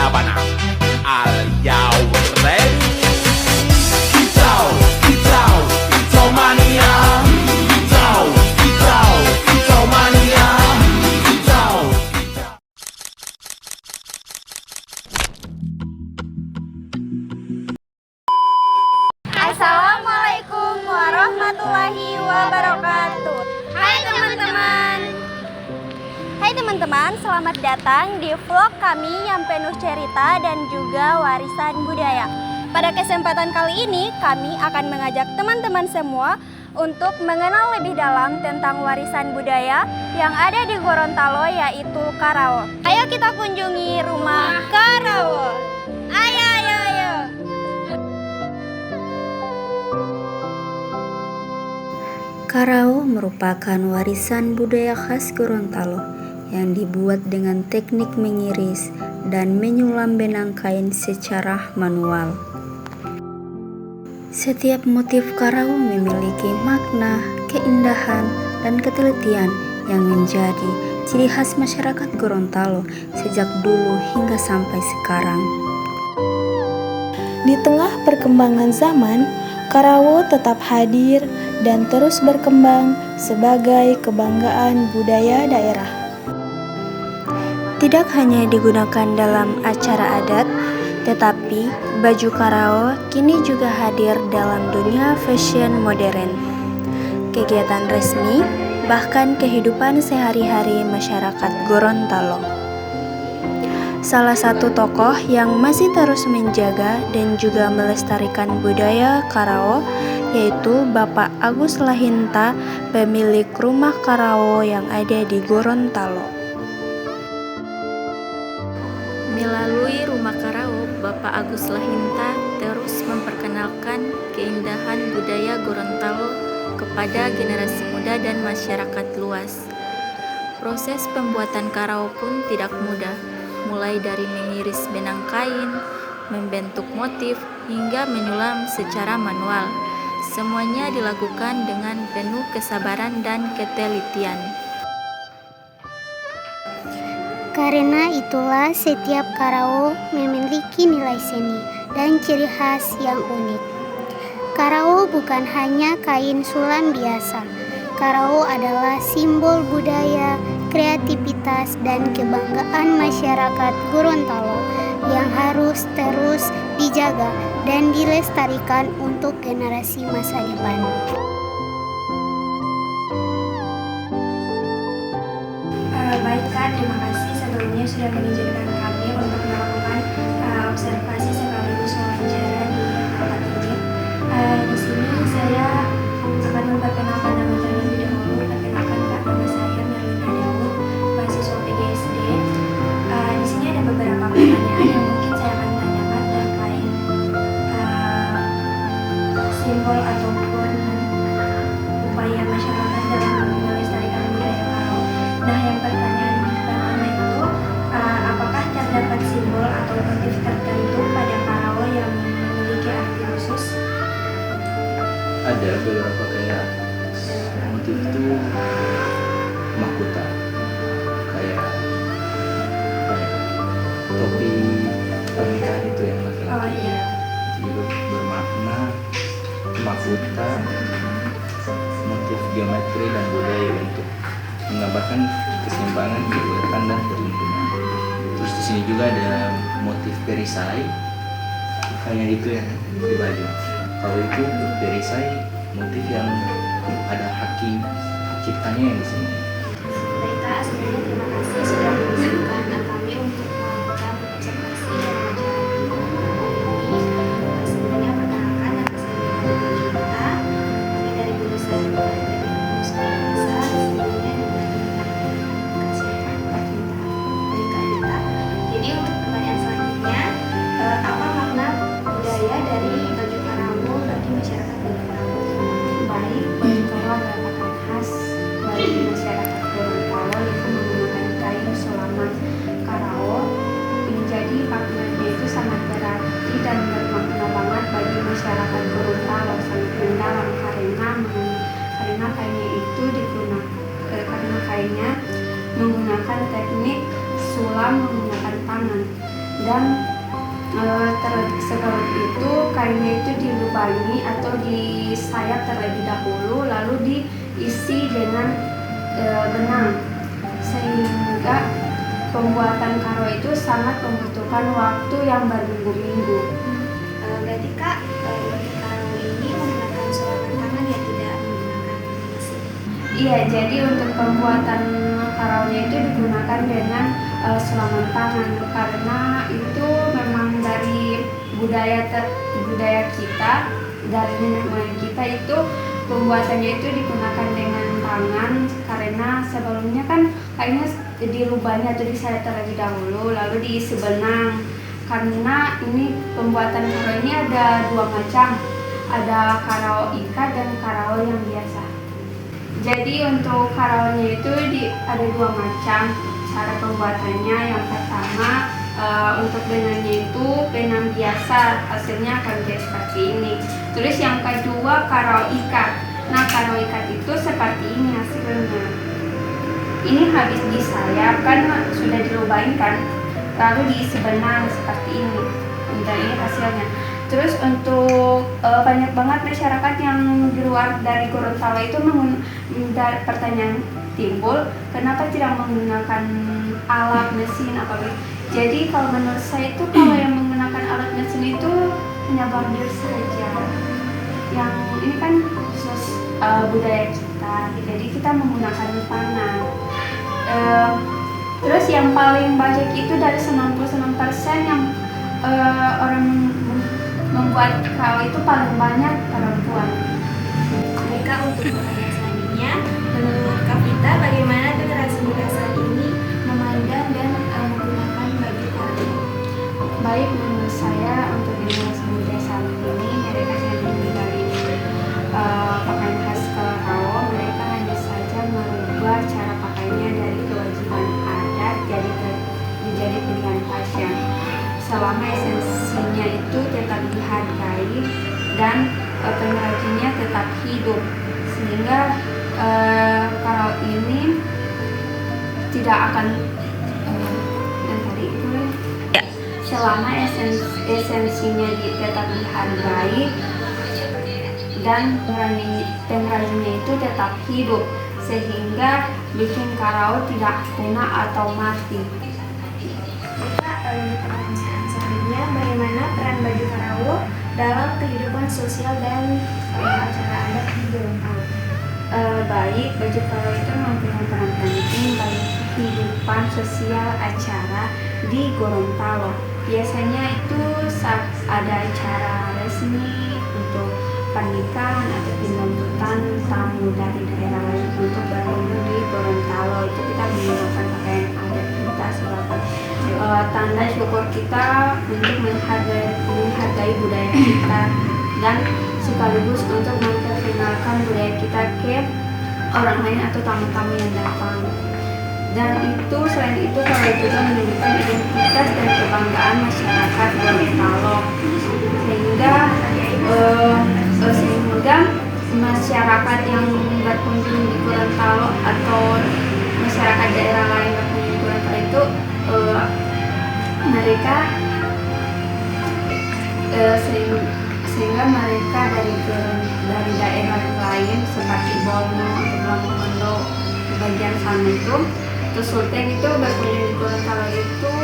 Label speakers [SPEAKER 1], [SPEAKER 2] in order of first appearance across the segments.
[SPEAKER 1] sabana. Are you ready? Kicau, kicau, kicau mania. Kicau, kicau, kicau mania. Kicau, kicau.
[SPEAKER 2] Assalamualaikum warahmatullahi wabarakatuh. Hai teman-teman, selamat datang di vlog kami yang penuh cerita dan juga warisan budaya. Pada kesempatan kali ini, kami akan mengajak teman-teman semua untuk mengenal lebih dalam tentang warisan budaya yang ada di Gorontalo, yaitu Karawa. Ayo kita kunjungi rumah Karawa. Ayo.
[SPEAKER 3] Karawa merupakan warisan budaya khas Gorontalo yang dibuat dengan teknik mengiris dan menyulam benang kain secara manual. Setiap motif Karawa memiliki makna, keindahan, dan ketelitian yang menjadi ciri khas masyarakat Gorontalo sejak dulu hingga sampai sekarang.
[SPEAKER 4] Di tengah perkembangan zaman, Karawa tetap hadir dan terus berkembang sebagai kebanggaan budaya daerah.
[SPEAKER 3] Tidak hanya digunakan dalam acara adat, tetapi baju Karawa kini juga hadir dalam dunia fashion modern, kegiatan resmi, bahkan kehidupan sehari-hari masyarakat Gorontalo. Salah satu tokoh yang masih terus menjaga dan juga melestarikan budaya Karawa yaitu Bapak Agus Lahinta, pemilik rumah Karawa yang ada di Gorontalo.
[SPEAKER 5] Melalui rumah Karawa, Bapak Agus Lahinta terus memperkenalkan keindahan budaya Gorontalo kepada generasi muda dan masyarakat luas. Proses pembuatan Karawa pun tidak mudah, mulai dari mengiris benang kain, membentuk motif, hingga menyulam secara manual. Semuanya dilakukan dengan penuh kesabaran dan ketelitian.
[SPEAKER 2] Karena itulah setiap Karawa memiliki nilai seni dan ciri khas yang unik. Karawa bukan hanya kain sulam biasa. Karawa adalah simbol budaya, kreativitas, dan kebanggaan masyarakat Gorontalo yang harus terus dijaga dan dilestarikan untuk generasi masa depan.
[SPEAKER 6] Baik Kak, terima kasih sebelumnya sudah mengizinkan kami untuk melakukan observasi sekaligus wawancara di tempat ini. Di sini saya akan memperkenalkan nama terlebih dahulu. Perkenalkan Kak, nama saya Merlina Daud, mahasiswa PGSD. Di sini ada beberapa pertanyaan yang mungkin saya akan tanyakan terkait simbol ataupun upaya masyarakat dalam melestarikan budaya Karawa. Nah, yang pertanyaan pertama itu, apakah terdapat simbol atau motif tertentu pada Karawa yang memiliki arti khusus?
[SPEAKER 7] Ada beberapa kayak motif itu mahkota, kayak apa ya, topi pernikahan itu yang laki-laki.
[SPEAKER 6] Oh iya.
[SPEAKER 7] Itu juga bermakna mahkota, motif geometri dan budaya untuk menggambarkan keseimbangan, kekuatan dan kerukunan. Terus di sini juga ada motif perisai, kayak itu ya di baju. Kalau itu perisai motif yang ada haki ciptanya yang di sini.
[SPEAKER 6] Baik Kak, sebelumnya terima kasih sudah mengizinkan kami untuk melakukan observasi dan wawancara ini. Sebelumnya perkenalkan nama saya Merlina, kami dari jurusan Teknik Sekolah Dasar. Sebelumnya Jadi untuk pertanyaan selanjutnya, apa makna budaya dari baju Karawa bagi masyarakat Gorontalo? Baik, baju Karawa adalah pakaian khas bagi masyarakat Gorontalo yang menggunakan kain sulaman Karawa. Jadi pakaiannya itu sangat berarti dan bermakna banget bagi masyarakat Gorontalo, sangat mendalam karena kainnya itu karena kainnya menggunakan teknik sulam menggunakan tangan. dan sebelum itu kainnya itu dilubangi atau disayat terlebih dahulu, lalu diisi dengan benang, sehingga pembuatan karo itu sangat membutuhkan waktu yang berminggu-minggu.
[SPEAKER 2] Berarti Kak, untuk karo ini menggunakan sulaman tangan ya, tidak menggunakan mesin?
[SPEAKER 6] Iya, jadi untuk pembuatan karonya itu digunakan dengan sulaman tangan, karena itu memang dari budaya kita, dari nenek moyang kita itu pembuatannya itu digunakan dengan tangan, karena sebelumnya kan kainnya dilubani atau disayat terlebih dahulu lalu diisi benang. Karena ini pembuatan karo ini ada dua macam, ada karo ikat dan karo yang biasa. Jadi untuk karonya itu ada dua macam cara pembuatannya. Yang pertama, untuk benangnya itu benang biasa, hasilnya akan jadi seperti ini. Terus yang kedua karo ikat. Nah, karo ikat itu seperti ini hasilnya. Ini habis disayap kan sudah dilubangi kan, lalu diisi benang seperti ini. Dan ini hasilnya. Terus untuk banyak banget masyarakat yang di luar dari Gorontalo itu pertanyaan timbul, kenapa tidak menggunakan alat mesin apa? Jadi kalau menurut saya itu kalau yang menggunakan alat mesin itu hanya bordir saja. Yang ini kan khusus budaya kita, jadi kita menggunakan tangan. Terus yang paling banyak itu dari 99% yang orang membuat karo itu paling banyak perempuan.
[SPEAKER 2] Mereka untuk pertanyaan selanjutnya, menurut Kak Vita, bagaimana generasi muda saat ini memandang dan menggunakan baju karo?
[SPEAKER 6] Baik, menurut saya untuk generasi muda saat ini mereka hanya dari pakaian khas Karo, mereka hanya saja merubah cara pakainya dari kewajiban adat menjadi pilihan fashion. Selama esensinya itu tetap dihargai dan pengrajinnya tetap hidup, sehingga karo ini tidak akan yang tadi itu selama esensinya tetap dihargai dan pengrajinnya itu tetap hidup, sehingga bikin karo tidak punah atau mati.
[SPEAKER 2] Pertanyaan selanjutnya, bagaimana peran baju karawo dalam kehidupan sosial dan acara adat di Gorontalo?
[SPEAKER 6] Baik, baju karo itu mempunyai peran penting bagi kehidupan sosial acara di Gorontalo. Biasanya itu saat ada acara resmi untuk pernikahan atau penyambutan tamu dari daerah lain untuk berkunjung di Gorontalo, itu kita menggunakan pakaian adat kita sebagai tanda syukur kita untuk menghargai budaya kita dan sekaligus untuk memperkenalkan budaya kita ke orang lain atau tamu-tamu yang datang. Dan itu selain itu kalau juga menunjukkan identitas dan kebanggaan masyarakat Gorontalo, sehingga masyarakat yang berkunjung di Gorontalo atau masyarakat daerah lain berkunjung di Gorontalo itu mereka sehingga mereka dari daerah lain seperti Borno atau Lamongan bagian sana itu terus Sulteng itu berkunjung di Gorontalo itu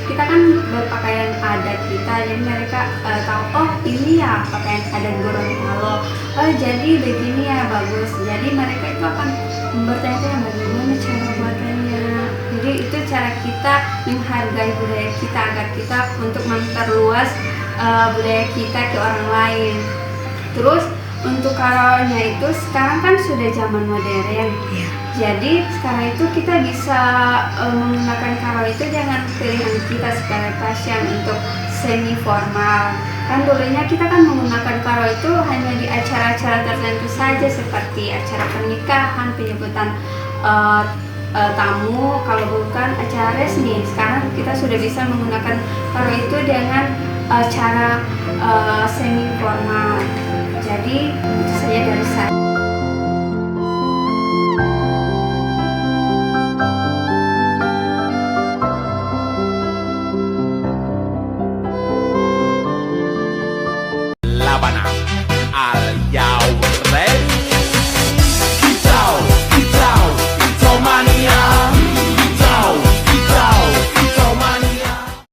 [SPEAKER 6] kita kan berpakaian adat kita, jadi mereka tahu oh ini ya pakaian adat Gorontalo, oh jadi begini ya bagus, jadi mereka itu akan bertanya bagaimana cara buatannya. Jadi itu cara kita menghargai budaya kita agar kita untuk memperluas budaya kita ke orang lain. Terus untuk karonya itu sekarang kan sudah zaman modern, jadi sekarang itu kita bisa menggunakan karo itu dengan pilihan kita sebagai pasien untuk semi formal. Kan dulunya kita kan menggunakan karo itu hanya di acara-acara tertentu saja seperti acara pernikahan, penyebutan tamu, kalau bukan acara resmi. Sekarang kita sudah bisa menggunakan karo itu dengan cara semi formal. Jadi itu saja dari saya.
[SPEAKER 1] Sabana Al Yaw